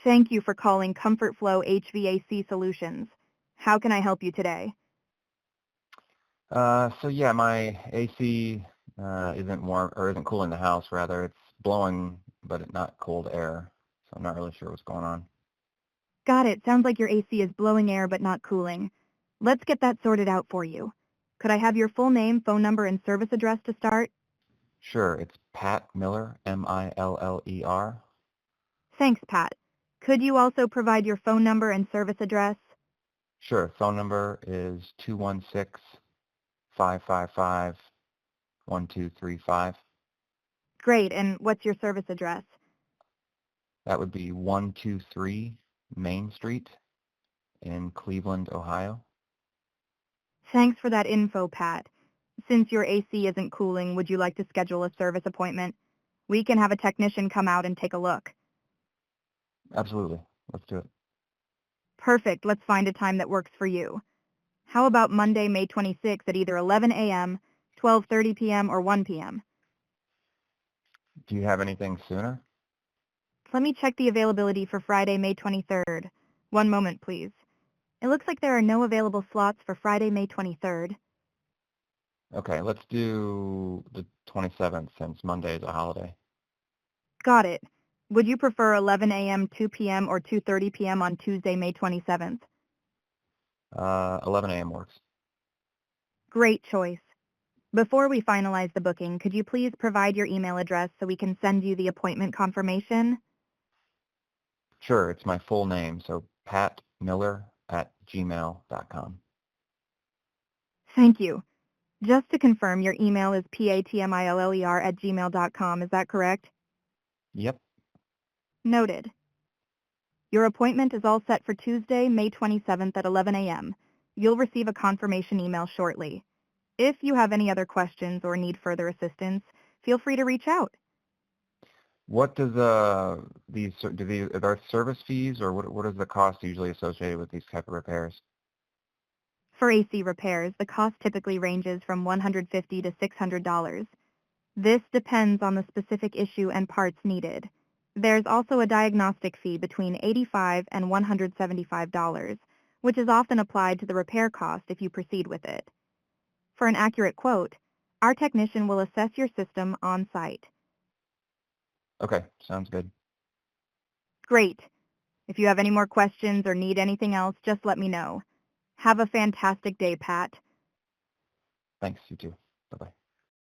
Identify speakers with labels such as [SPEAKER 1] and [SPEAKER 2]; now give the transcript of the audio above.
[SPEAKER 1] Thank you for calling Comfort Flow HVAC Solutions. How can I help you today?
[SPEAKER 2] So my AC isn't warm or isn't cooling the house. Rather, it's blowing, but it's not cold air. So I'm not really sure what's going on.
[SPEAKER 1] Got it. Sounds like your AC is blowing air but not cooling. Let's get that sorted out for you. Could I have your full name, phone number, and service address to start?
[SPEAKER 2] Sure, it's Pat Miller, Miller.
[SPEAKER 1] Thanks, Pat. Could you also provide your phone number and service address?
[SPEAKER 2] Sure, phone number is 216-555-1235.
[SPEAKER 1] Great, and what's your service address?
[SPEAKER 2] That would be 123 Main Street in Cleveland, Ohio.
[SPEAKER 1] Thanks for that info, Pat. Since your AC isn't cooling, would you like to schedule a service appointment? We can have a technician come out and take a look.
[SPEAKER 2] Absolutely. Let's do it.
[SPEAKER 1] Perfect. Let's find a time that works for you. How about Monday, May 26th at either 11 a.m., 12:30 p.m., or 1 p.m.?
[SPEAKER 2] Do you have anything sooner?
[SPEAKER 1] Let me check the availability for Friday, May 23rd. One moment, please. It looks like there are no available slots for Friday, May 23rd.
[SPEAKER 2] Okay, let's do the 27th since Monday is a holiday.
[SPEAKER 1] Got it. Would you prefer 11 a.m., 2 p.m., or 2:30 p.m. on Tuesday, May 27th?
[SPEAKER 2] 11 a.m. works.
[SPEAKER 1] Great choice. Before we finalize the booking, could you please provide your email address so we can send you the appointment confirmation?
[SPEAKER 2] Sure, it's my full name, so patmiller@gmail.com.
[SPEAKER 1] Thank you. Just to confirm, your email is patmiller@gmail.com. Is that correct?
[SPEAKER 2] Yep.
[SPEAKER 1] Noted. Your appointment is all set for Tuesday, May 27th at 11 a.m. You'll receive a confirmation email shortly. If you have any other questions or need further assistance, feel free to reach out.
[SPEAKER 2] What does are there service fees, or what is the cost usually associated with these type of repairs?
[SPEAKER 1] For AC repairs, the cost typically ranges from $150 to $600. This depends on the specific issue and parts needed. There's also a diagnostic fee between $85 and $175, which is often applied to the repair cost if you proceed with it. For an accurate quote, our technician will assess your system on site.
[SPEAKER 2] Okay, sounds good.
[SPEAKER 1] Great. If you have any more questions or need anything else, just let me know. Have a fantastic day, Pat.
[SPEAKER 2] Thanks, you too. Bye-bye.